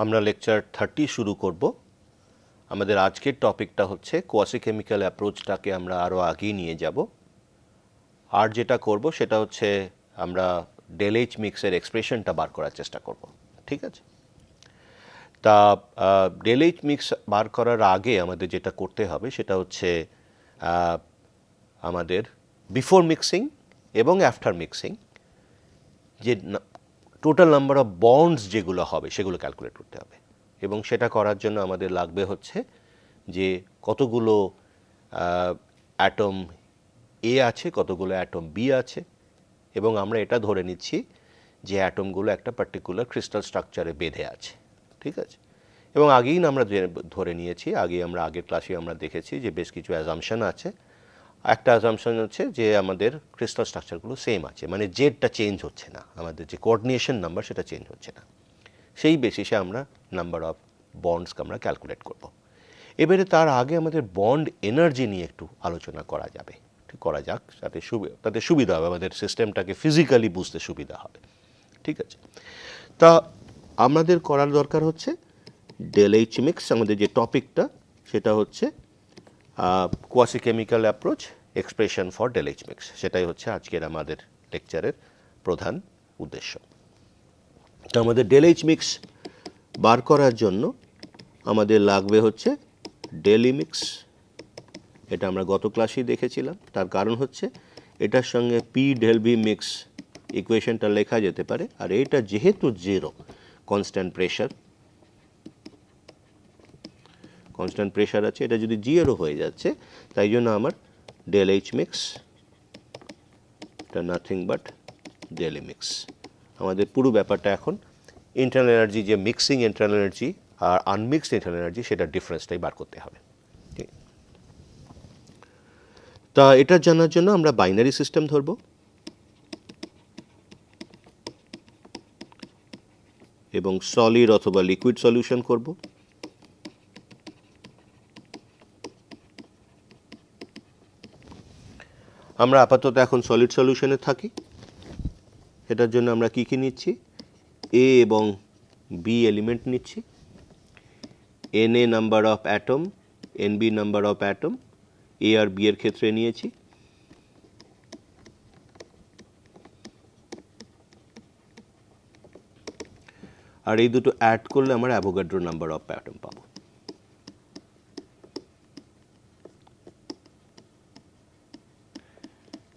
আমরা লেকচার 30 শুরু করব। আমাদের আজকের টপিকটা হচ্ছে কোয়াসি কেমিক্যাল অ্যাপ্রোচটাকে আমরা আরও আগিয়ে নিয়ে যাব। আর যেটা করব সেটা হচ্ছে আমরা ডেলএইচ মিক্সের এক্সপ্রেশনটা বার করার চেষ্টা করব। ঠিক আছে? তা ডেলএইচ মিক্স বার করার আগে আমাদের যেটা করতে হবে সেটা হচ্ছে আমাদের বিফোর মিক্সিং এবং আফটার মিক্সিং যে টোটাল নাম্বার অফ বন্ডস যেগুলো হবে সেগুলো ক্যালকুলেট করতে হবে। এবং সেটা করার জন্য আমাদের লাগবে হচ্ছে যে কতগুলো অ্যাটম এ আছে, কতগুলো অ্যাটম বি আছে, এবং আমরা এটা ধরে নিচ্ছি যে অ্যাটমগুলো একটা পার্টিকুলার ক্রিস্টাল স্ট্রাকচারে বেঁধে আছে। ঠিক আছে? এবং আগেই আমরা ধরে নিয়েছি, আগের ক্লাসে আমরা দেখেছি যে বেশ কিছু অ্যাজাম্পশন আছে। একটা অ্যাজাম্পশন হচ্ছে যে আমাদের ক্রিস্টাল স্ট্রাকচারগুলো সেম আছে, মানে জেডটা চেঞ্জ হচ্ছে না, আমাদের যে কোঅর্ডিনেশন নাম্বার সেটা চেঞ্জ হচ্ছে না। সেই বেসিসে আমরা নাম্বার অফ বন্ডসকে আমরা ক্যালকুলেট করব। এবারে তার আগে আমাদের বন্ড এনার্জি নিয়ে একটু আলোচনা করা যাবে, করা যাক, তাতে সুবিধা হবে, আমাদের সিস্টেমটাকে ফিজিক্যালি বুঝতে সুবিধা হবে। ঠিক আছে? তা আমাদের করার দরকার হচ্ছে ডেলএইচ মিক্স, আমাদের যে টপিকটা সেটা হচ্ছে quasi chemical approach expression for del H mix. সেটাই হচ্ছে আজকের আমাদের লেকচারের প্রধান উদ্দেশ্য। তো আমাদের ডেলএইচ মিক্স বার করার জন্য আমাদের লাগবে হচ্ছে ডেলি মিক্স। এটা আমরা গত ক্লাসেই দেখেছিলাম। তার কারণ হচ্ছে এটার সঙ্গে পি ডেল ভি মিক্স ইকুয়েশনটা লেখা যেতে পারে, আর এটা যেহেতু জিরো কনস্ট্যান্ট প্রেশার আছে, এটা যদি জিরো হয়ে যাচ্ছে, তাই জন্য আমার ডেল এইচ মিক্স এটা নাথিং বাট ডেলি মিক্স। আমাদের পুরো ব্যাপারটা এখন ইন্টারনাল এনার্জি, যে মিক্সিং ইন্টারনাল এনার্জি আর আনমিক্সড ইন্টারনাল এনার্জি, সেটার ডিফারেন্সটাই বার করতে হবে। তা এটা জানার জন্য আমরা বাইনারি সিস্টেম ধরব। এবং সলিড অথবা লিকুইড সলিউশন করব। আমরা আপাতত এখন সলিড সলিউশনে থাকি। এটার জন্য আমরা কি কি নিচ্ছি? এ এবং বি এলিমেন্ট নিচ্ছি, N A number of atom, N B number of atom, A আর বি এর ক্ষেত্রে নিয়েছি। আর এই দুটো অ্যাড করলে আমরা অ্যাভোগাড্রো নাম্বার অফ অ্যাটম পাবো।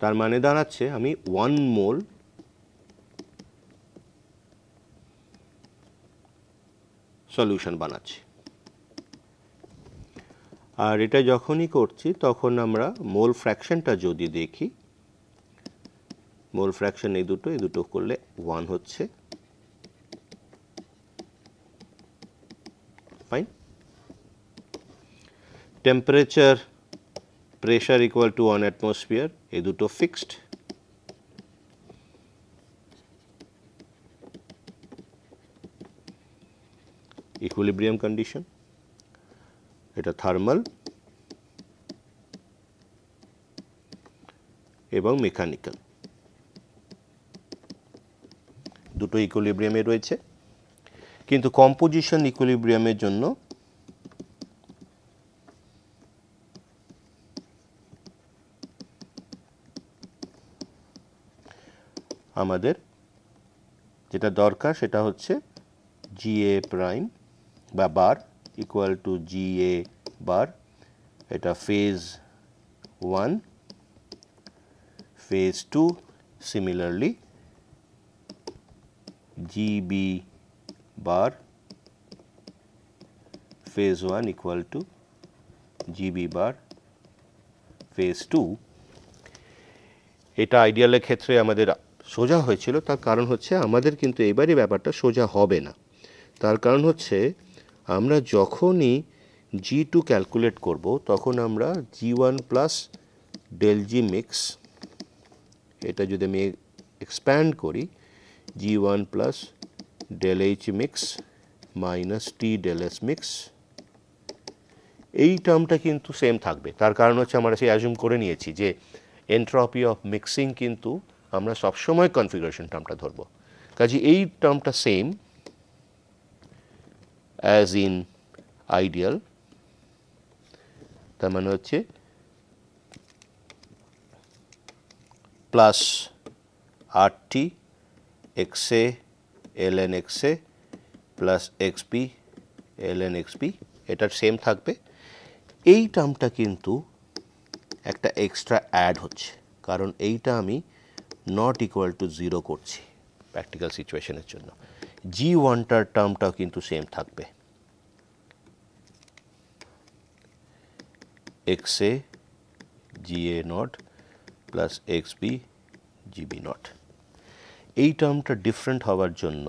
তার মানে দাঁড়াচ্ছে আমি 1 মোল সলিউশন বানাচ্ছি। আর এটা যখনই করছি তখন আমরা মোল ফ্র্যাকশনটা যদি দেখি, মোল ফ্র্যাকশন এই দুটো করলে 1 হচ্ছে। Fine. Temperature, pressure equal to 1 atmosphere, এই দুটো ফিক্সড। ইকুইলিব্রিয়াম কন্ডিশন, এটা থার্মাল এবং মেকানিক্যাল, দুটো ইকুইলিব্রিয়ামে রয়েছে। কিন্তু কম্পোজিশন ইকুইলিব্রিয়ামের জন্য আমাদের যেটা দরকার সেটা হচ্ছে জিএ প্রাইম বা বার ইকুয়াল টু জিএ বার। এটা phase 1, phase 2 similarly GB bar phase 1 equal to GB bar phase 2। এটা আইডিয়ালের ক্ষেত্রে আমাদের সোজা হয়েছিল, তার কারণ হচ্ছে আমাদের কিন্তু এবারে ব্যাপারটা সোজা হবে না। তার কারণ হচ্ছে আমরা যখনই G2 ক্যালকুলেট করব তখন আমরা G1 plus del G mix, এটা যদি আমি এক্সপ্যান্ড করি, G1 plus del H mix minus T del S mix, এই টার্মটা কিন্তু সেম থাকবে। তার কারণ হচ্ছে আমরা সেই অ্যাজুম করে নিয়েছি যে এন্ট্রপি অফ মিক্সিং কিন্তু আমরা সবসময় কনফিগারেশন টার্মটা ধরবো, কাজে এই টার্মটা সেম। অ্যাজ ইন আইডিয়াল, তার মানে হচ্ছে plus RT XA ln XA plus XB ln XB, এটার সেম থাকবে। এই টার্মটা কিন্তু একটা এক্সট্রা অ্যাড হচ্ছে, কারণ এইটা আমি নট ইকুয়াল টু 0 করছি প্র্যাকটিক্যাল সিচুয়েশনের জন্য। G1টার টার্মটাও কিন্তু সেম থাকবে, XA GA not plus XB GB not. এই টার্মটা ডিফারেন্ট হওয়ার জন্য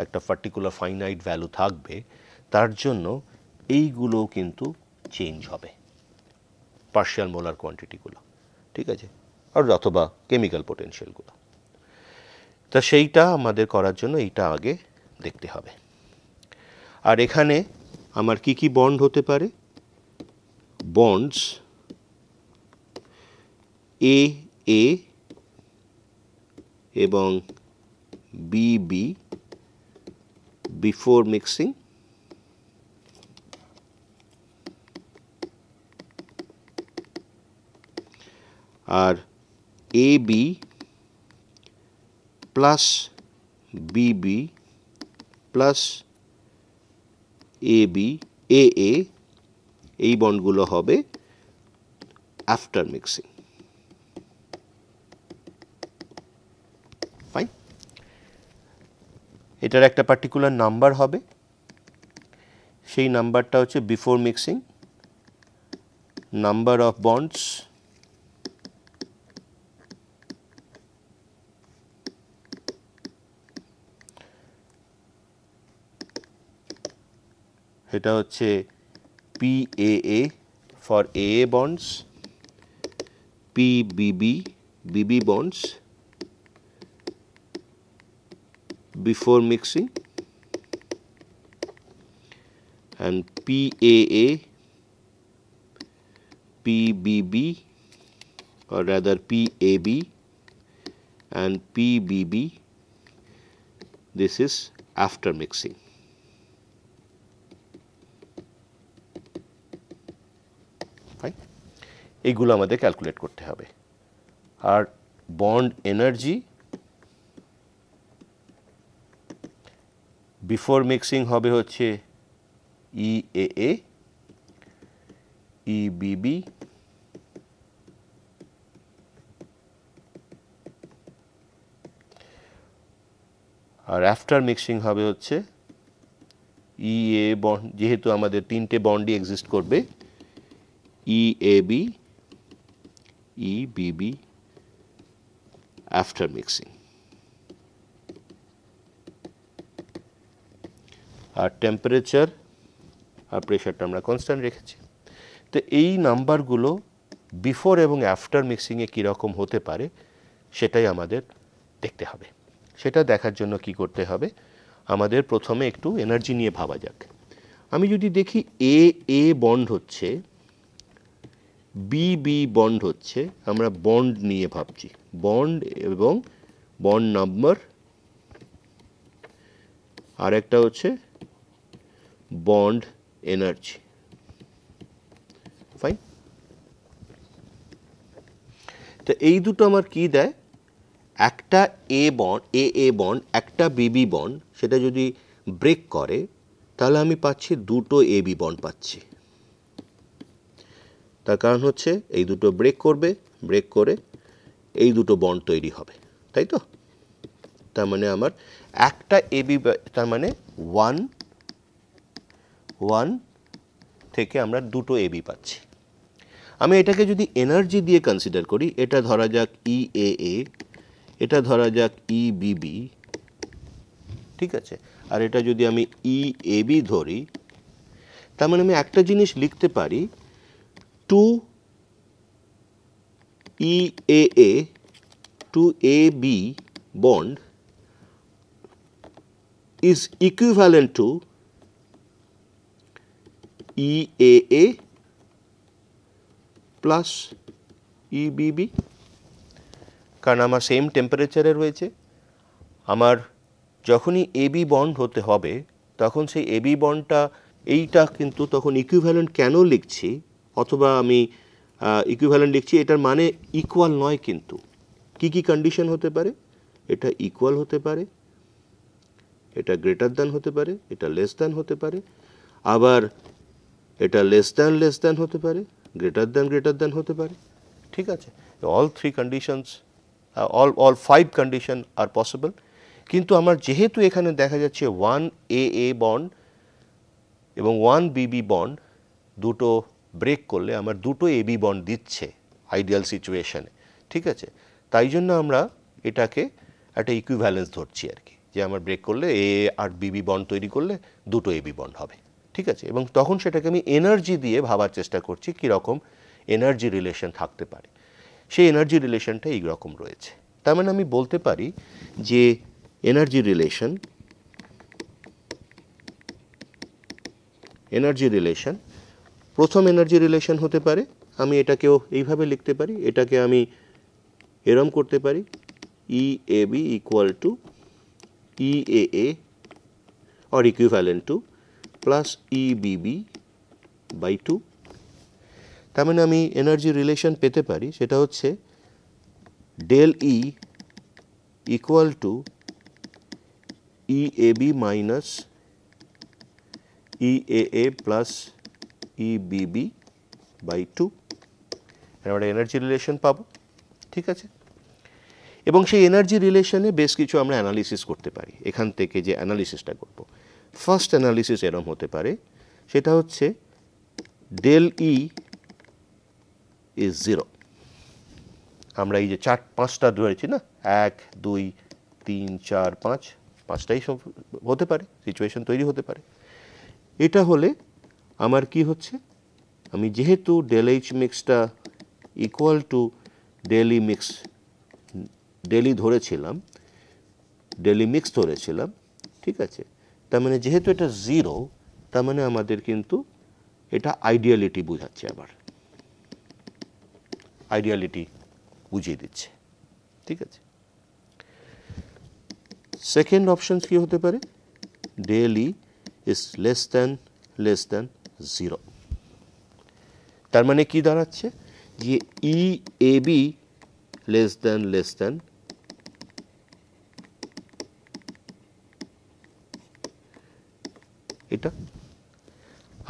একটা পার্টিকুলার ফাইনাইট ভ্যালু থাকবে, তার জন্য এইগুলোও কিন্তু চেঞ্জ হবে, পার্শিয়াল মোলার কোয়ান্টিটিগুলো, ঠিক আছে, আর অথবা কেমিক্যাল পোটেনশিয়ালগুলো। তা সেইটা আমাদের করার জন্য এইটা আগে দেখতে হবে। আর এখানে আমার কি কি বন্ড হতে পারে? বন্ডস এ এ এবং BB বিফোর মিক্সিং, আর AB plus BB plus AB AA, এই বন্ডগুলো হবে আফটার মিক্সিং। ফাইন, এটার একটা পার্টিকুলার নাম্বার হবে, সেই নাম্বারটা হচ্ছে before mixing number of bonds এটা হচ্ছে PAA for AA bonds, PBB BB bonds before mixing, and PAA PBB or rather PAB and PBB, this is after mixing. এইগুলো আমাদের ক্যালকুলেট করতে হবে। আর বন্ড এনার্জি বিফোর মিক্সিং হবে হচ্ছে EAA EBB আর after mixing হবে হচ্ছে EA বন্ড, যেহেতু আমাদের তিনটে বন্ডই এক্সিস্ট করবে, EAB EBB আফটার মিক্সিং। আর টেম্পারেচার আর প্রেশারটা আমরা কনস্ট্যান্ট রেখেছি। তো এই নাম্বারগুলো বিফোর এবং আফটার মিক্সিংয়ে কীরকম হতে পারে সেটাই আমাদের দেখতে হবে। সেটা দেখার জন্য কি করতে হবে, আমাদের প্রথমে একটু এনার্জি নিয়ে ভাবা যাক। আমি যদি দেখি এ বন্ড হচ্ছে, BB বন্ড হচ্ছে, আমরা বন্ড নিয়ে ভাবছি, বন্ড এবং বন্ড নাম্বার, আর একটা হচ্ছে বন্ড এনার্জি। ফাইন, তো এই দুটো আমার কি দেয়, একটা এ বন্ড একটা BB বন্ড, সেটা যদি ব্রেক করে তাহলে আমি পাচ্ছি দুটো AB বন্ড পাচ্ছি। তার কারণ হচ্ছে এই দুটো ব্রেক করবে, ব্রেক করে এই দুটো বন্ড তৈরি হবে, তাই তো? তার মানে আমার একটা AB, তার মানে 1 থেকে আমরা দুটো AB পাচ্ছি। আমি এটাকে যদি এনার্জি দিয়ে কনসিডার করি, এটা ধরা যাক EAA, এটা ধরা যাক EBB, ঠিক আছে, আর এটা যদি আমি EAB ধরি, তার মানে আমি একটা জিনিস লিখতে পারি, 2 EAA to AB bond is equivalent to EAA plus EBB, কারণ আমার সেম টেম্পারেচারে রয়েছে। আমার যখনই AB বন্ড হতে হবে তখন সেই এবি বন্ডটা এইটা কিন্তু তখন ইকুইভ্যালেন্ট কেন লিখছি, অথবা আমি ইকুইভ্যালেন্ট লিখছি, এটার মানে ইকুয়াল নয়। কিন্তু কি কি কন্ডিশন হতে পারে? এটা ইকুয়াল হতে পারে, এটা গ্রেটার দ্যান হতে পারে, এটা লেস দ্যান হতে পারে, আবার এটা লেস দ্যান হতে পারে, গ্রেটার দ্যান হতে পারে। ঠিক আছে, all three conditions, all five condition are possible. কিন্তু আমার যেহেতু এখানে দেখা যাচ্ছে 1AA বন্ড এবং 1BB বন্ড দুটো ব্রেক করলে আমার দুটো AB বন্ড দিচ্ছে আইডিয়াল সিচুয়েশনে। ঠিক আছে, তাই জন্য আমরা এটাকে একটা ইকুইভ্যালেন্স ধরছি আর কি, যে আমার ব্রেক করলে A আর BB বন্ড তৈরি করলে দুটো AB বন্ড হবে। ঠিক আছে, এবং তখন সেটাকে আমি এনার্জি দিয়ে ভাবার চেষ্টা করছি কীরকম এনার্জি রিলেশন থাকতে পারে। সেই এনার্জি রিলেশনটা এইরকম রয়েছে। তার মানে আমি বলতে পারি যে এনার্জি রিলেশন প্রথম এনার্জি রিলেশন হতে পারে, আমি এটাকেও এইভাবে লিখতে পারি, এটাকে আমি এরম করতে পারি, EAB equal to EAA or equivalent to plus EBB by 2। তার মানে আমি এনার্জি রিলেশন পেতে পারি, সেটা হচ্ছে del E equal to EAB minus EAA plus EBB by 2। আমরা এনার্জি রিলেশন পাবো। ঠিক আছে, এবং সেই এনার্জি রিলেশনে বেশ কিছু আমরা অ্যানালিসিস করতে পারি। এখান থেকে যে অ্যানালিসিসটা করব, ফার্স্ট অ্যানালিসিস এরম হতে পারে, সেটা হচ্ছে ডেল E ইজ 0। আমরা এই যে পাঁচটা ধরেছি না, 1 2 3 4 5, পাঁচটাই সব হতে পারে, সিচুয়েশন তৈরি হতে পারে। এটা হলে আমার কি হচ্ছে, আমি যেহেতু ডেল এইচ মিক্সটা equal to del E mix, del E ধরেছিলাম, ডেল ই মিক্স ধরেছিলাম। ঠিক আছে, তার মানে যেহেতু এটা 0, তার মানে আমাদের কিন্তু এটা আইডিয়ালিটি বোঝাচ্ছে, আবার আইডিয়ালিটি বুঝিয়ে দিচ্ছে। ঠিক আছে, সেকেন্ড অপশন কি হতে পারে, del E is less than 0। তার মানে কি দাঁড়াচ্ছে, যে EAB লেস দ্যান এটা।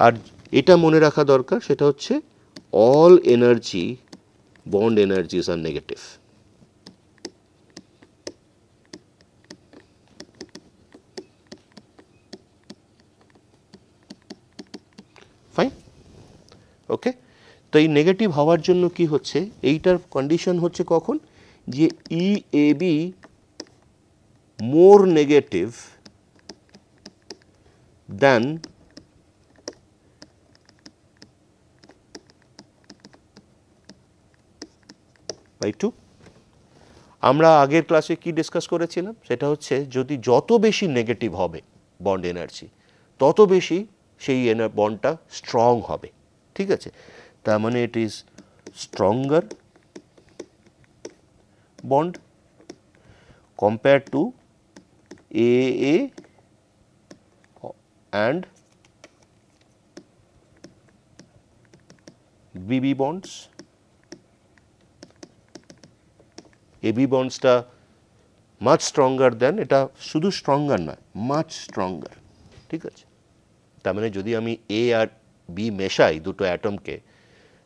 আর এটা মনে রাখা দরকার, সেটা হচ্ছে অল এনার্জি, বন্ড এনার্জিজ আর নেগেটিভ। ফাইন, ওকে। তো এই নেগেটিভ হওয়ার জন্য কি হচ্ছে, এইটার কন্ডিশন হচ্ছে কখন, যে EAB more negative than by 2। আমরা আগের ক্লাসে কি ডিসকাস করেছিলাম, সেটা হচ্ছে যদি যত বেশি নেগেটিভ হবে বন্ড এনার্জি, তত বেশি সেই বন্ডটা স্ট্রং হবে। ঠিক আছে, তার মানে it is stronger bond compare to AA and BB bonds। AB বন্ডসটা মাচ স্ট্রঙ্গার দেন, এটা শুধু স্ট্রঙ্গার নয়, মাচ স্ট্রঙ্গার। ঠিক আছে, তার মানে যদি আমি A আর B মেশাই দুটো অ্যাটমকে,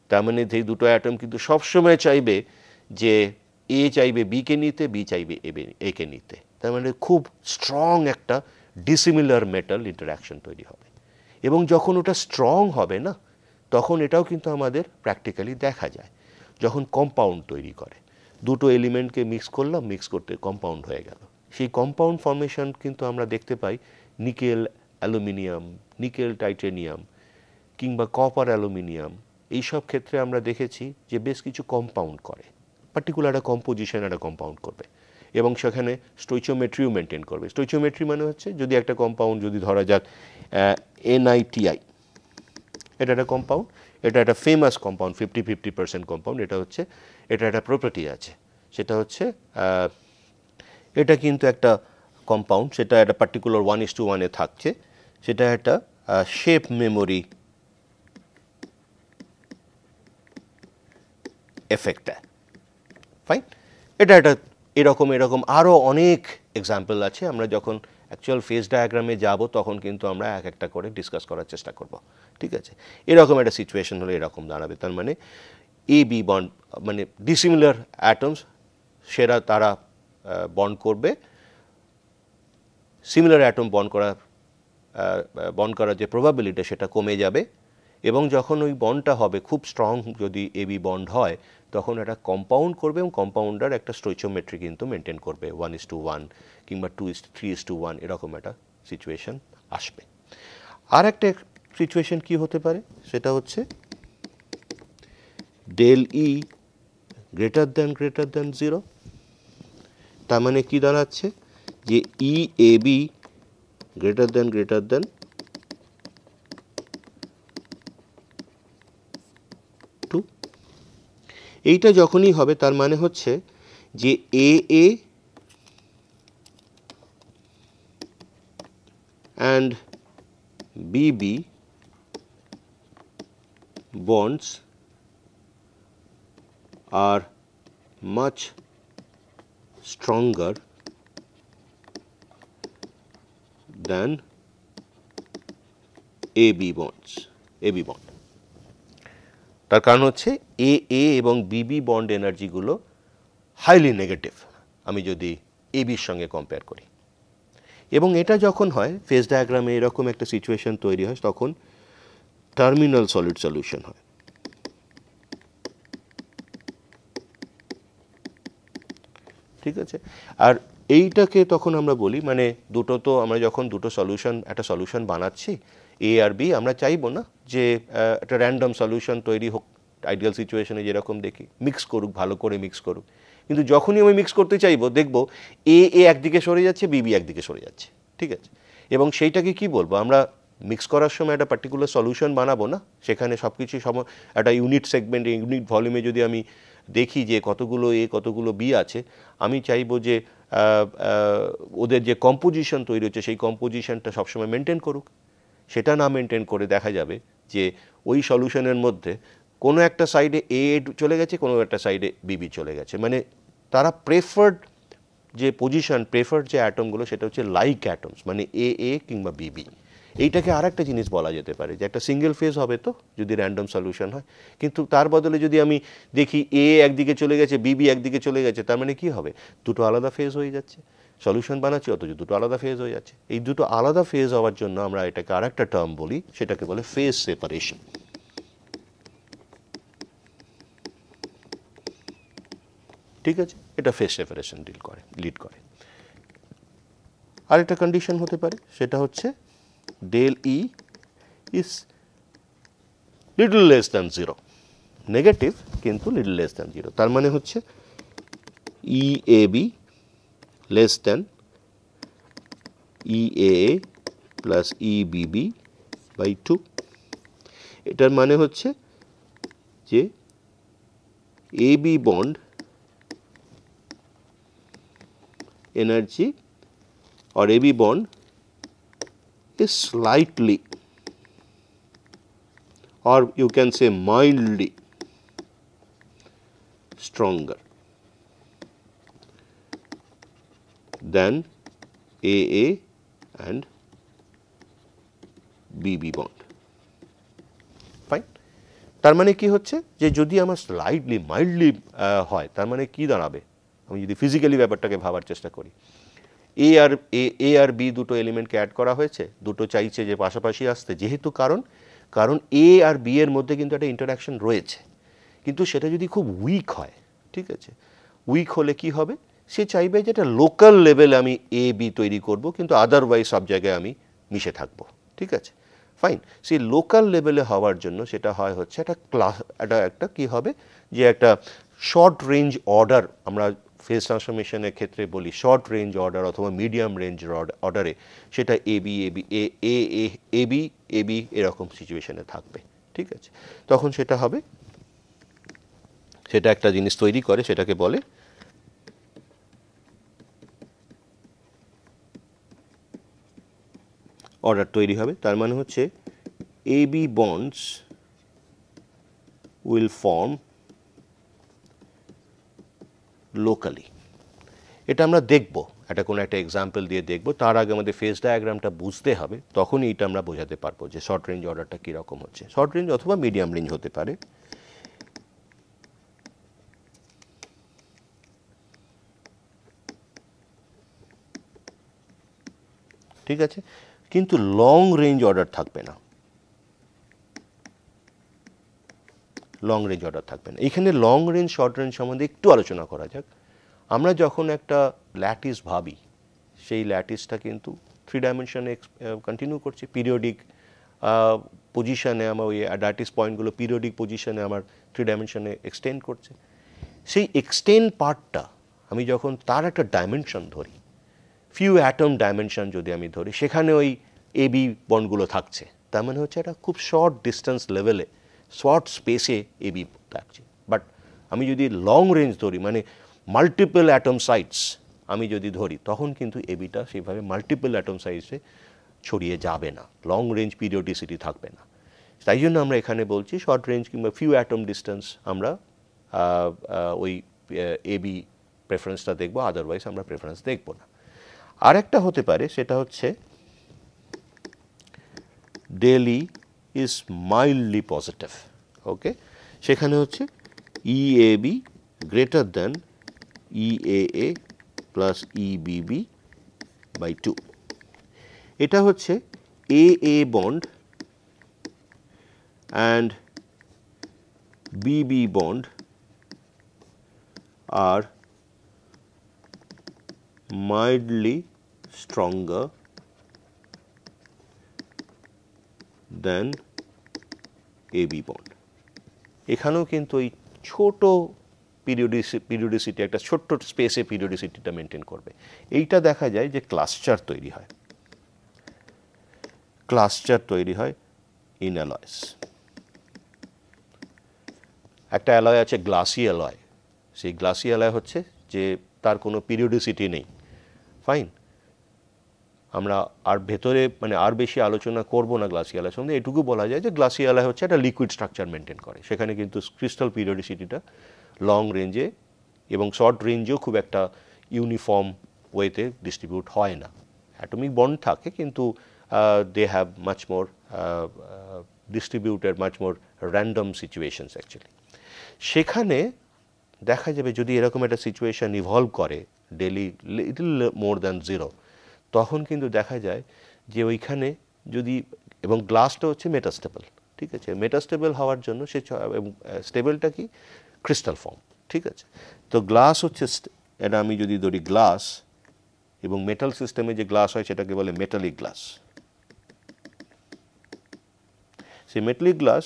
তার মানে সেই দুটো অ্যাটম কিন্তু সবসময় চাইবে যে A চাইবে B কে নিতে, B চাইবে A কে নিতে। তার মানে খুব স্ট্রং একটা ডিসিমিলার মেটাল ইন্টারাকশন তৈরি হবে। এবং যখন ওটা স্ট্রং হবে না, তখন এটাও কিন্তু আমাদের প্র্যাকটিক্যালি দেখা যায়, যখন কম্পাউন্ড তৈরি করে, দুটো এলিমেন্টকে মিক্স করলাম, মিক্স করতে কম্পাউন্ড হয়ে গেল। সেই কম্পাউন্ড ফর্মেশন কিন্তু আমরা দেখতে পাই নিকেল অ্যালুমিনিয়াম, নিকেল টাইটেনিয়াম কিংবা কপার অ্যালুমিনিয়াম। এইসব ক্ষেত্রে আমরা দেখেছি যে বেশ কিছু কম্পাউন্ড করে, পার্টিকুলার একটা কম্পোজিশন একটা কম্পাউন্ড করবে, এবং সেখানে স্টোইচিওমেট্রিও মেনটেন করবে। স্টোইচিওমেট্রি মানে হচ্ছে, যদি একটা কম্পাউন্ড যদি ধরা যাক NiTi, এটা একটা কম্পাউন্ড, এটা একটা ফেমাস কম্পাউন্ড, 50% কম্পাউন্ড। এটা হচ্ছে, এটা একটা প্রপার্টি আছে, সেটা হচ্ছে এটা কিন্তু একটা কম্পাউন্ড, সেটা একটা পার্টিকুলার 1:1 থাকছে, সেটা একটা শেপ মেমোরি এফেক্ট দেয়। ফাইন, এটা একটা এরকম আরও অনেক এক্সাম্পল আছে। আমরা যখন অ্যাকচুয়াল ফেজ ডায়াগ্রামে যাব তখন কিন্তু আমরা এক একটা করে ডিসকাস করার চেষ্টা করব। ঠিক আছে, এরকম একটা সিচুয়েশন হলে এরকম দাঁড়াবে। তার মানে এ বি বন্ড, মানে ডিসিমিলার অ্যাটমস, সেরা তারা বন্ড করবে, সিমিলার অ্যাটম বন্ড করার যে প্রবাবিলিটি সেটা কমে যাবে, এবং যখন ওই বন্ডটা হবে খুব স্ট্রং, যদি এ বি বন্ড হয় তখন এটা কম্পাউন্ড করবে, এবং কম্পাউন্ডার একটা স্টোইচিওমেট্রি কিন্তু মেনটেন করবে, 1:1 কিংবা 3:1 এরকম একটা সিচুয়েশন আসবে। আর একটা সিচুয়েশন কি হতে পারে, সেটা হচ্ছে ডেল ই গ্রেটার দ্যান 0। তার মানে কি দাঁড়াচ্ছে, যে ই এ বি গ্রেটার দ্যান এইটা যখনই হবে তার মানে হচ্ছে যে এ এ and BB bonds are much stronger than AB bonds. AB bond. তার কারণ হচ্ছে এ এবং বিবি বন্ড এনার্জিগুলো হাইলি নেগেটিভ, আমি যদি এবির সঙ্গে কম্পেয়ার করি। এবং এটা যখন হয় ফেজ ডায়াগ্রামে এরকম একটা সিচুয়েশন তৈরি হয়, তখন টার্মিনাল সলিড সলিউশন হয়। ঠিক আছে, আর এইটাকে তখন আমরা বলি, মানে দুটো তো আমরা যখন দুটো সলিউশন, একটা সলিউশন বানাচ্ছি এ আর বি, আমরা চাইবো না যে একটা র্যান্ডম সলিউশন তৈরি হোক, আইডিয়াল সিচুয়েশনে যেরকম দেখি মিক্স করুক, ভালো করে মিক্স করুক। কিন্তু যখনই আমি মিক্স করতে চাইবো দেখবো এ একদিকে সরে যাচ্ছে, বিবি একদিকে সরে যাচ্ছে। ঠিক আছে, এবং সেইটাকে কি বলবো, আমরা মিক্স করার সময় একটা পার্টিকুলার সলিউশন বানাবো না, সেখানে সব কিছু একটা ইউনিট সেগমেন্টে, ইউনিট ভলিউমে যদি আমি দেখি যে কতগুলো এ কতগুলো বি আছে, আমি চাইবো যে ওদের যে কম্পোজিশন তৈরি হচ্ছে সেই কম্পোজিশনটা সবসময় মেনটেন করুক। সেটা না মেনটেন করে দেখা যাবে যে ওই সলিউশনের মধ্যে কোনো একটা সাইডে এ চলে গেছে, কোনো একটা সাইডে বিবি চলে গেছে। মানে তারা প্রেফার্ড যে পজিশন, প্রেফার্ড যে অ্যাটমগুলো সেটা হচ্ছে লাইক অ্যাটমস, মানে এ কিংবা বিবি। এইটাকে আর একটা জিনিস বলা যেতে পারে যে একটা সিঙ্গেল ফেজ হবে তো যদি র্যান্ডম সলিউশন হয়, কিন্তু তার বদলে যদি আমি দেখি এ একদিকে চলে গেছে, বিবি একদিকে চলে গেছে, তার মানে কি হবে, দুটো আলাদা ফেজ হয়ে যাচ্ছে। সলিউশন বানাচ্ছি অথচ দুটো আলাদা ফেজ হয়ে যাচ্ছে। এই দুটো আলাদা ফেজ হওয়ার জন্য আমরা এটাকে আর একটা টার্ম বলি, সেটাকে বলে ফেজ সেপারেশন। ঠিক আছে, এটা ফেজ সেপারেশন লিড করে। আরেকটা কন্ডিশন হতে পারে, সেটা হচ্ছে del E is little less than 0, negative কিন্তু লিটল লেস দ্যান 0। তার মানে হচ্ছে E A B less than E A plus E BB by 2। এটার মানে হচ্ছে যে A B bond energy or AB bond is slightly, or you can say mildly stronger than AA and BB bond. Fine. তার মানে কি হচ্ছে যে যদি আমার স্লাইটলি মাইল্ডলি হয়, তার মানে কি দাঁড়াবে, আমি যদি ফিজিক্যালি ব্যাপারটাকে ভাবার চেষ্টা করি, এ আর বি দুটো এলিমেন্টকে অ্যাড করা হয়েছে, দুটো চাইছে যে পাশাপাশি আসতে, যেহেতু কারণ এ আর বি এর মধ্যে কিন্তু একটা ইন্টারাকশন রয়েছে, কিন্তু সেটা যদি খুব উইক হয়, ঠিক আছে, উইক হলে কি হবে, সে চাইবে যে একটা লোকাল লেভেলে আমি এ বি তৈরি করব, কিন্তু আদারওয়াইজ সব জায়গায় আমি মিশে থাকবো। ঠিক আছে, ফাইন। সেই লোকাল লেভেলে হওয়ার জন্য সেটা হচ্ছে একটা কি হবে, যে একটা শর্ট রেঞ্জ অর্ডার, আমরা ফেজ ট্রান্সফরমেশনের ক্ষেত্রে বলি শর্ট রেঞ্জ অর্ডার অথবা মিডিয়াম রেঞ্জ অর্ডারে, সেটা এ বি এরকম সিচুয়েশনে থাকবে। ঠিক আছে, তখন সেটা হবে, সেটা একটা জিনিস তৈরি করে, সেটাকে বলে অর্ডার তৈরি হবে। তার মানে হচ্ছে AB bonds will form locally। এটা আমরা দেখব, এটা কোনো একটা এক্সাম্পল দিয়ে দেখব। তার আগে আমাদের ফেজ ডায়াগ্রামটা বুঝতে হবে, তখনই এটা আমরা বোঝাতে পারবো যে শর্ট রেঞ্জ অর্ডারটা কীরকম হচ্ছে। শর্ট রেঞ্জ অথবা মিডিয়াম রেঞ্জ হতে পারে। ঠিক আছে, কিন্তু লং রেঞ্জ অর্ডার থাকবে না, লং রেঞ্জ অর্ডার থাকবে না। এখানে লং রেঞ্জ শর্ট রেঞ্জ সম্বন্ধে একটু আলোচনা করা যাক। আমরা যখন একটা ল্যাটিস ভাবি, সেই ল্যাটিসটা কিন্তু 3 ডাইমেনশনে কন্টিনিউ করছে, পিরিয়ডিক পজিশনে আমার ওই ল্যাটিস পয়েন্টগুলো পিরিয়ডিক পজিশনে আমার 3 ডাইমেনশনে এক্সটেন্ড করছে। সেই এক্সটেন্ড পার্টটা আমি যখন তার একটা ডাইমেনশন ধরি, ফিউ অ্যাটম ডাইমেনশন যদি আমি ধরি, সেখানে ওই AB বন্ডগুলো থাকছে। তার মানে হচ্ছে এটা খুব শর্ট ডিস্টেন্স লেভেলে, শর্ট স্পেসে AB থাকছে। বাট আমি যদি লং রেঞ্জ ধরি, মানে মাল্টিপল অ্যাটম সাইটস আমি যদি ধরি, তখন কিন্তু ABটা সেইভাবে মাল্টিপল অ্যাটম সাইজে ছড়িয়ে যাবে না, লং রেঞ্জ পিরিয়ডিসিটি থাকবে না। তাই জন্য আমরা এখানে বলছি শর্ট রেঞ্জ কিংবা ফিউ অ্যাটম ডিস্টেন্স আমরা ওই AB প্রেফারেন্সটা দেখব, আদারওয়াইজ আমরা প্রেফারেন্স দেখব না। আরেকটা হতে পারে, সেটা হচ্ছে del E is mildly positive। ওকে, সেখানে হচ্ছে EAB greater than EAA plus EBB by 2। এটা হচ্ছে AA bond and BB bond আর mildly stronger than AB bond। এখানেও কিন্তু এই ছোট পিরিয়ডিসিটি, একটা ছোট্ট স্পেসে পিরিয়ডিসিটিটা মেনটেন করবে। এইটা দেখা যায় যে ক্লাস্টার তৈরি হয়, ক্লাস্টার তৈরি হয় ইন অ্যালয়েস। একটা অ্যালয় আছে গ্লাসি অ্যালয়, সেই গ্লাসি অ্যালয় হচ্ছে যে তার কোনো পিরিয়ডিসিটি নেই, ফাইন। আমরা আর ভেতরে মানে আর বেশি আলোচনা করব না গ্লাসি অ্যালয় সম্বন্ধে। এটুকু বলা যায় যে গ্লাসি অ্যালয় হচ্ছে একটা লিকুইড স্ট্রাকচার মেনটেন করে, সেখানে কিন্তু ক্রিস্টাল পিরিয়ডিসিটিটা লং রেঞ্জে এবং শর্ট রেঞ্জেও খুব একটা ইউনিফর্ম ওয়েতে ডিস্ট্রিবিউট হয় না। অ্যাটমিক বন্ড থাকে, কিন্তু they have much more distributed, much more random situations actually. সেখানে দেখা যাবে যদি এরকম একটা সিচুয়েশান ইভলভ করে ডেলি লিটল মোর দ্যান 0, তখন কিন্তু দেখা যায় যে ওইখানে যদি, এবং গ্লাসটা হচ্ছে মেটাস্টেবল, ঠিক আছে, মেটাস্টেবল হওয়ার জন্য সে স্টেবলটা কি ক্রিস্টাল ফর্ম, ঠিক আছে। তো গ্লাস হচ্ছে, এটা আমি যদি ধরি গ্লাস, এবং মেটাল সিস্টেমে যে গ্লাস হয় সেটাকে বলে মেটালিক গ্লাস। সেই মেটালিক গ্লাস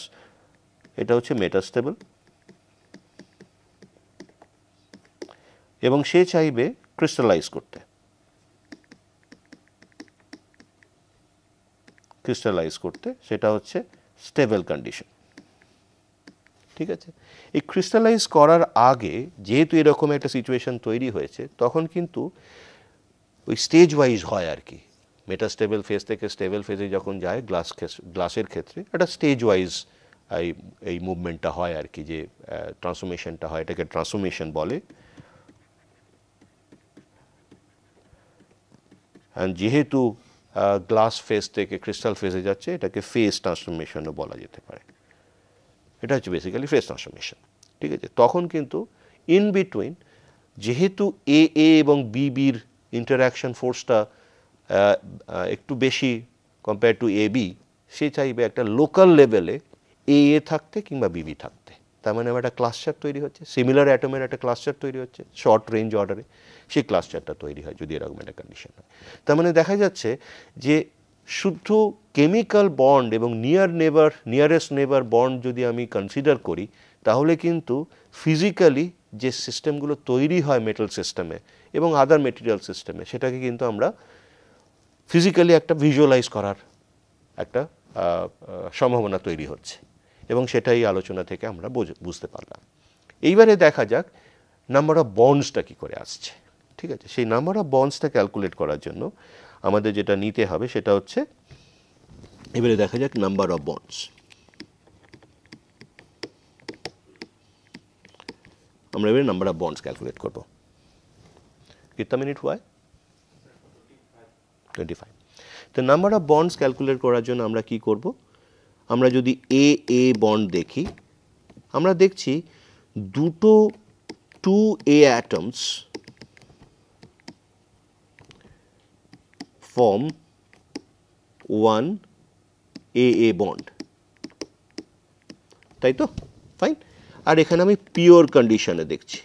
এটা হচ্ছে মেটাস্টেবল, এবং সে চাইবে ক্রিস্টালাইজ করতে, সেটা হচ্ছে স্টেবল কন্ডিশন, ঠিক আছে। এই ক্রিস্টালাইজ করার আগে যেহেতু এরকম একটা সিচুয়েশন তৈরি হয়েছে, তখন কিন্তু ওই স্টেজ ওয়াইজ হয় আর কি। মেটাস্টেবল ফেজ থেকে স্টেবল ফেজে যখন যায় গ্লাসের ক্ষেত্রে একটা স্টেজ ওয়াইজ এই মুভমেন্টটা হয় আর কি, যে ট্রান্সফরমেশনটা হয়, এটাকে ট্রান্সফরমেশন বলে। অ্যান্ড যেহেতু গ্লাস ফেজ থেকে ক্রিস্টাল ফেজে যাচ্ছে, এটাকে ফেজ ট্রান্সফরমেশনও বলা যেতে পারে। এটা হচ্ছে বেসিক্যালি ফেজ ট্রান্সফরমেশন, ঠিক আছে। তখন কিন্তু ইন বিটুইন, যেহেতু AA এবং BBর ইন্টারঅ্যাকশন ফোর্সটা একটু বেশি কম্পেয়ার টু AB, সে চাইবে একটা লোকাল লেভেলে AA থাকতে কিংবা BB থাকতে। তার মানে আমার একটা ক্লাস্টার তৈরি হচ্ছে, সিমিলার অ্যাটমের একটা ক্লাস্টার তৈরি হচ্ছে শর্ট রেঞ্জ অর্ডারে, সেই ক্লাস্টারটা তৈরি হয় যদি এরকম একটা কন্ডিশন হয়। তার মানে দেখা যাচ্ছে যে শুধু কেমিক্যাল বন্ড এবং নিয়ারেস্ট নেবার বন্ড যদি আমি কনসিডার করি, তাহলে কিন্তু ফিজিক্যালি যে সিস্টেমগুলো তৈরি হয় মেটাল সিস্টেমে এবং আদার মেটেরিয়াল সিস্টেমে, সেটাকে কিন্তু আমরা ফিজিক্যালি একটা ভিজুয়ালাইজ করার একটা সম্ভাবনা তৈরি হচ্ছে, এবং সেটাই আলোচনা থেকে আমরা বুঝতে পারলাম। এইবারে দেখা যাক নাম্বার অফ বন্ডসটা কী করে আসছে, ঠিক আছে। সেই নাম্বার অফ বন্ডসটা ক্যালকুলেট করার জন্য আমাদের যেটা নিতে হবে সেটা হচ্ছে এবারে দেখা যাক নাম্বার অফ বন্ডস। আমরা এবারে নাম্বার অফ বন্ডস ক্যালকুলেট করব। কিতনা মিনিট হুয়া है? 25। তো নাম্বার অফ বন্ডস ক্যালকুলেট করার জন্য আমরা কি করব, আমরা যদি এ বন্ড দেখি, আমরা দেখছি দুটো 2A atoms form one AA bond, তাই তো? ফাইন। আর এখানে আমি পিওর কন্ডিশনে দেখছি,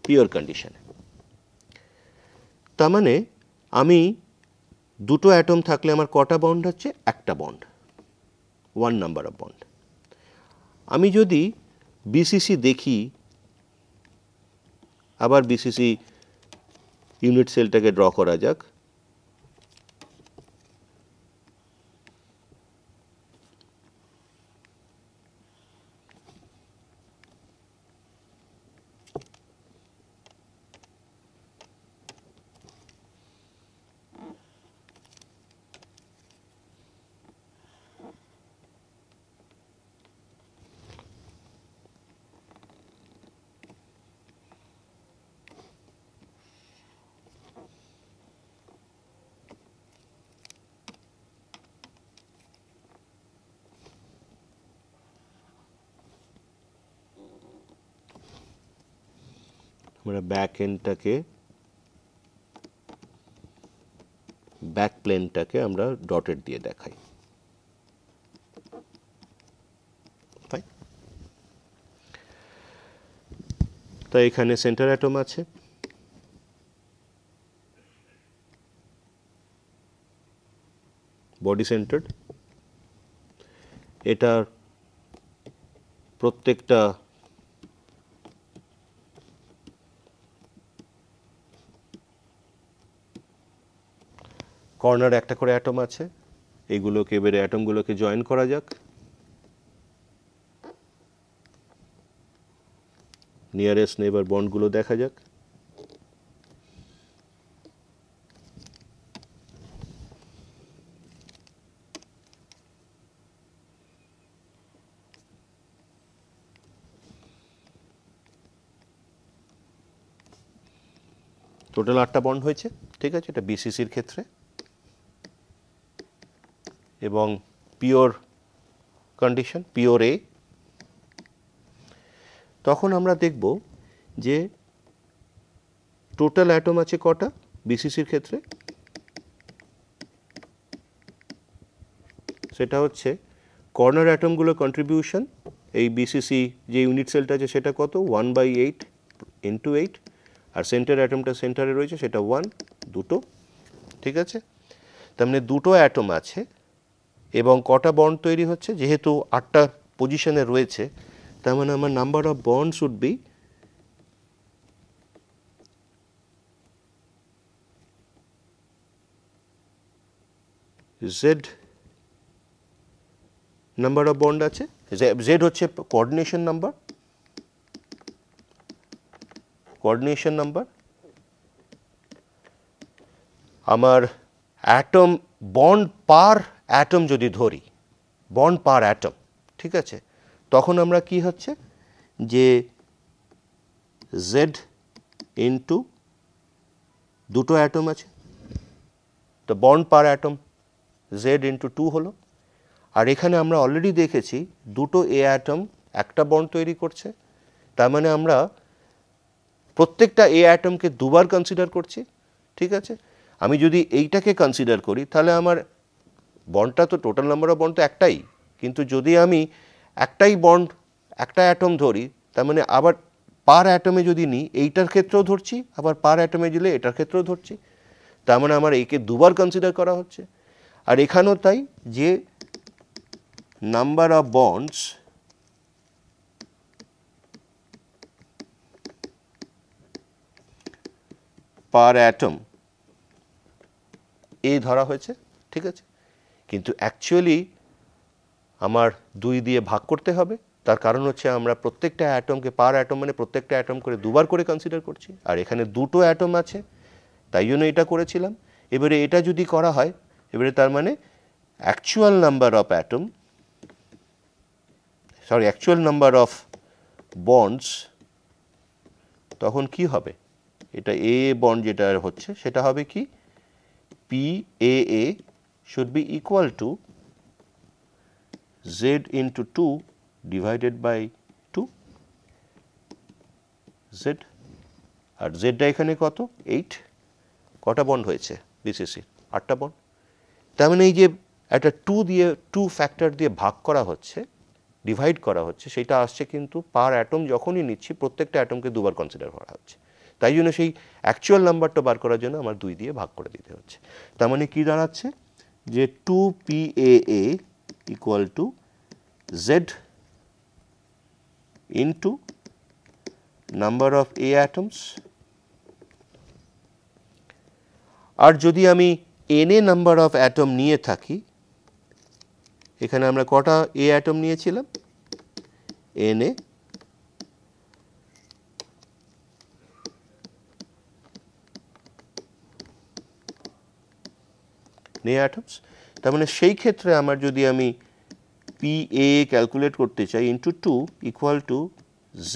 পিওর কন্ডিশনে। তার মানে আমি দুটো অ্যাটম থাকলে আমার কটা বন্ড হচ্ছে? একটা bond, one number of bond. আমি যদি বিসিসি দেখি, আবার বিসিসি ইউনিট সেলটাকে ড্র করা যাক। আমরা ব্যাক এন্ডটাকে, ব্যাক প্লেনটাকে আমরা ডটেড দিয়ে দেখাই। ফাইন। তো এখানে সেন্টার অ্যাটম আছে, বডি সেন্টার্ড। এটার প্রত্যেকটা কর্নার একটা করে অ্যাটম আছে, এইগুলোকে এবারে অ্যাটমগুলোকে জয়েন করা যাক। নিয়ারেস্ট নেইবার বন্ডগুলো দেখা যাক। টোটাল 8টা বন্ড হয়েছে, ঠিক আছে? এটা বিসিসির ক্ষেত্রে। এবং পিওর কন্ডিশন, পিওর এ। তখন আমরা দেখব যে টোটাল অ্যাটম আছে কটা বিসিসির ক্ষেত্রে, সেটা হচ্ছে কর্নার অ্যাটমগুলোর কন্ট্রিবিউশন, এই বিসিসি যে ইউনিট সেলটা আছে সেটা কত? 1/8 × 8। আর সেন্টার অ্যাটমটা সেন্টারে রয়েছে, সেটা 1, দুটো, ঠিক আছে? তার মানে দুটো অ্যাটম আছে এবং কটা বন্ড তৈরি হচ্ছে? যেহেতু 8টা পজিশনে রয়েছে, তার মানে আমার number of bond should be Z number of bond আছে। জেড হচ্ছে কোঅর্ডিনেশন নাম্বার, কোঅর্ডিনেশন নাম্বার। আমার অ্যাটম বন্ড পার অ্যাটম যদি ধরি, বন্ড পার অ্যাটম, ঠিক আছে, তখন আমরা কি হচ্ছে যে জেড ইন্টু দুটো অ্যাটম আছে, তো বন্ড পার অ্যাটম জেড ইন্টু 2 হলো। আর এখানে আমরা অলরেডি দেখেছি দুটো এ অ্যাটম একটা বন্ড তৈরি করছে, তার মানে আমরা প্রত্যেকটা এ অ্যাটমকে দুবার কনসিডার করছি, ঠিক আছে? আমি যদি এইটাকে কনসিডার করি তাহলে আমার বন্ডটা তো, টোটাল নাম্বার অফ বন্ড তো একটাই, কিন্তু যদি আমি একটাই বন্ড একটা অ্যাটম ধরি, তার মানে আবার পার অ্যাটমে যদি নিই, এইটার ক্ষেত্রেও ধরছি, আবার পার অ্যাটমে দিলে এটার ক্ষেত্রেও ধরছি, তার মানে আমার এইকে দুবার কনসিডার করা হচ্ছে। আর এখানেও তাই, যে number of bonds per atom এ ধরা হয়েছে, ঠিক আছে? কিন্তু অ্যাকচুয়ালি আমার 2 দিয়ে ভাগ করতে হবে, তার কারণ হচ্ছে আমরা প্রত্যেকটা অ্যাটমকে, পার অ্যাটম মানে প্রত্যেকটা অ্যাটম করে দুবার করে কনসিডার করছি, আর এখানে দুটো অ্যাটম আছে, তাই জন্য এটা করেছিলাম। এবারে এটা যদি করা হয়, এবারে তার মানে actual number of atom, sorry actual number of bonds, তখন কি হবে, এটা এ বন্ড যেটা হচ্ছে সেটা হবে কি, PAA should be equal to Z into 2 divided by 2 Z, আর জেডটা এখানে কত 8, কটা বন্ড হয়েছে BCC 8টা বন্ড। তার মানে এই যে একটা 2 ফ্যাক্টর দিয়ে ভাগ করা হচ্ছে, ডিভাইড করা হচ্ছে, সেটা আসছে কিন্তু পার অ্যাটম যখনই নিচ্ছি প্রত্যেকটা অ্যাটমকে দুবার কনসিডার করা হচ্ছে। তাই জন্য সেই অ্যাকচুয়াল নাম্বারটা বার করার জন্য আমার 2 দিয়ে ভাগ করে দিতে হচ্ছে। তার মানে কি দাঁড়াচ্ছে যে 2PAA equal to Z into number of A atoms, আর যদি আমি NA নাম্বার অফ অ্যাটম নিয়ে থাকি, এখানে আমরা কটা A অ্যাটম নিয়েছিলাম, NA, অ্যাটমস। তার মানে সেই ক্ষেত্রে আমার যদি আমি PA ক্যালকুলেট করতে চাই into 2 equal to Z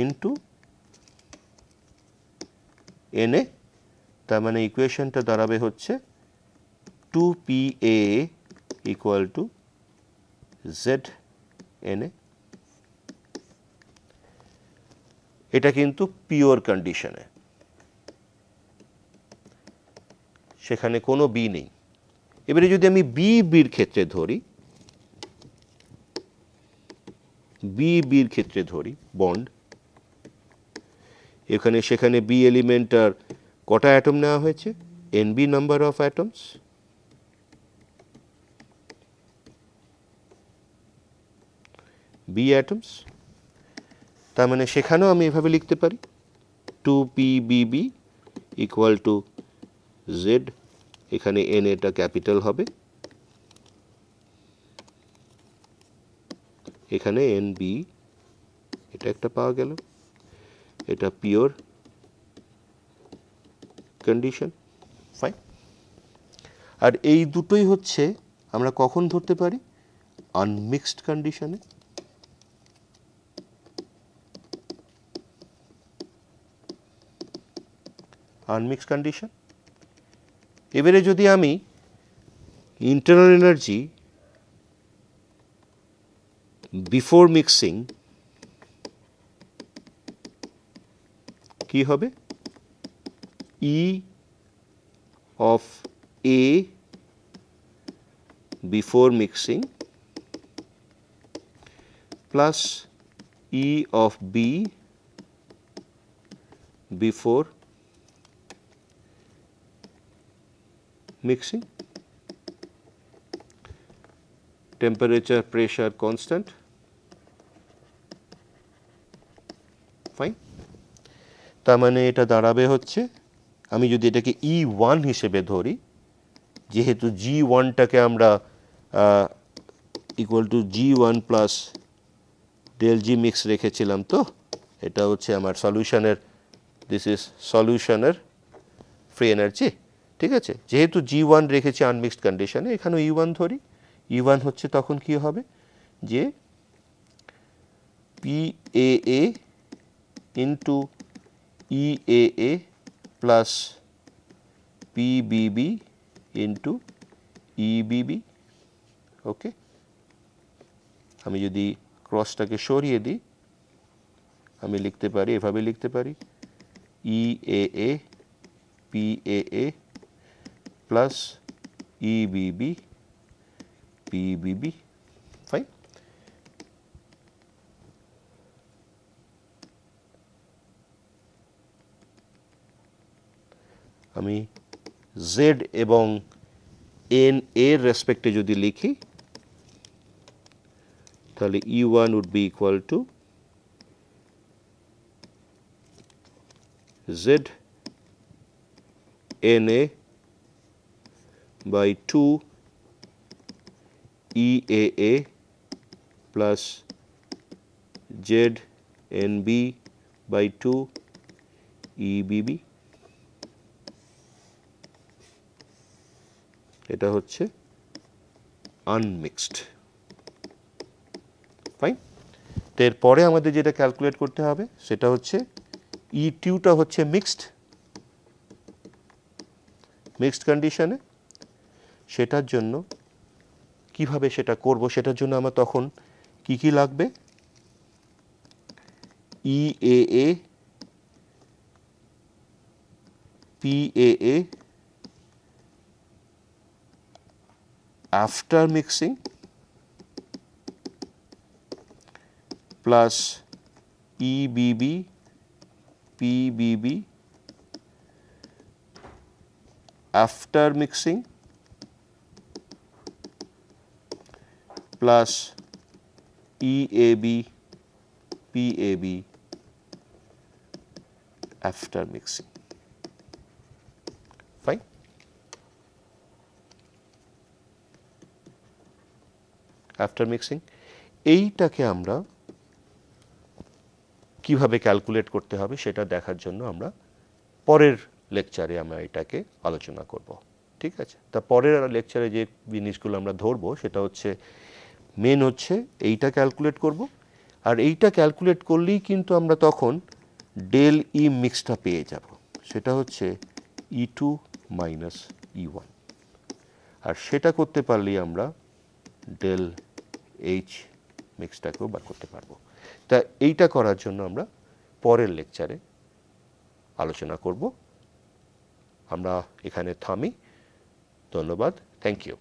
into NA, তার মানে ইকুয়েশনটা দাঁড়াবে হচ্ছে 2PA equal to Z NA। এটা কিন্তু পিওর কন্ডিশনে, সেখানে কোনো বি নেই। এবারে যদি আমি বির ক্ষেত্রে ধরি, বির ক্ষেত্রে ধরি বন্ড, এখানে সেখানে বি এলিমেন্টার কটা অ্যাটম নেওয়া হয়েছে, NB number of atoms, B atoms. তার মানে সেখানেও আমি এভাবে লিখতে পারি 2PBB ইকুয়াল টু Z, এখানে NA টা ক্যাপিটাল হবে, এখানে NB, এটা একটা পাওয়া গেল, এটা পিওর কন্ডিশন, ফাইন। আর এই দুটোই হচ্ছে আমরা কখন ধরতে পারি, আনমিক্সড কন্ডিশনে। আনমিক্সড কন্ডিশন। এবারে যদি আমি ইন্টারনাল এনার্জি বিফোর মিক্সিং কি হবে, E of A before mixing plus E of B before mixing, temperature pressure constant, fine. তার মানে এটা দাঁড়াবে হচ্ছে, আমি যদি এটাকে E1 হিসেবে ধরি, যেহেতু G1টাকে আমরা equal to G1 plus del G mix রেখেছিলাম, তো এটা হচ্ছে আমার সলিউশনের, দিস ইজ সলিউশনের ফ্রি এনার্জি, ঠিক আছে। যেহেতু G1 রেখেছি আনমিক্সড কন্ডিশনে, এখানেও E1 ধরি, E1 হচ্ছে তখন কি হবে যে PAA into EAA plus PBB into EBB, ওকে। আমি যদি ক্রসটাকে সরিয়ে দিই, আমি লিখতে পারি, এভাবে লিখতে পারি EAA PAA plus EBB PBB, fine. আমি Z এবং N এর রেসপেক্টে যদি লিখি, তাহলে E1 would be equal to Z NA by 2 EAA plus Z NB by 2 EBB, সেটা হচ্ছে আনমিক্সড। ফাইন। এরপরে আমাদের যেটা ক্যালকুলেট করতে হবে সেটা হচ্ছে E2টা হচ্ছে মিক্সড কন্ডিশনে। সেটার জন্য কিভাবে সেটা করব, সেটার জন্য আমার তখন কি কি লাগবে, EAA, PAA after mixing plus EBB, PBB after mixing plus EAB, PAB after mixing. Fine. After mixing এইটাকে আমরা কিভাবে ক্যালকুলেট করতে হবে সেটা দেখার জন্য আমরা পরের লেকচারে আমরা এটাকে আলোচনা করব। ঠিক আছে, তা পরের লেকচারে যে জিনিসগুলো আমরা ধরবো সেটা হচ্ছে মেন হচ্ছে এইটা ক্যালকুলেট করব, আর এইটা ক্যালকুলেট করলেই কিন্তু আমরা তখন ডেল ই মিক্সটা পেয়ে যাব, সেটা হচ্ছে E2 মাইনাস E1, আর সেটা করতে পারলেই আমরা ডেল এইচ মিক্সটাকেও বার করতে পারবো। তা এইটা করার জন্য আমরা পরের লেকচারে আলোচনা করব। আমরা এখানে থামি। ধন্যবাদ, থ্যাংক ইউ।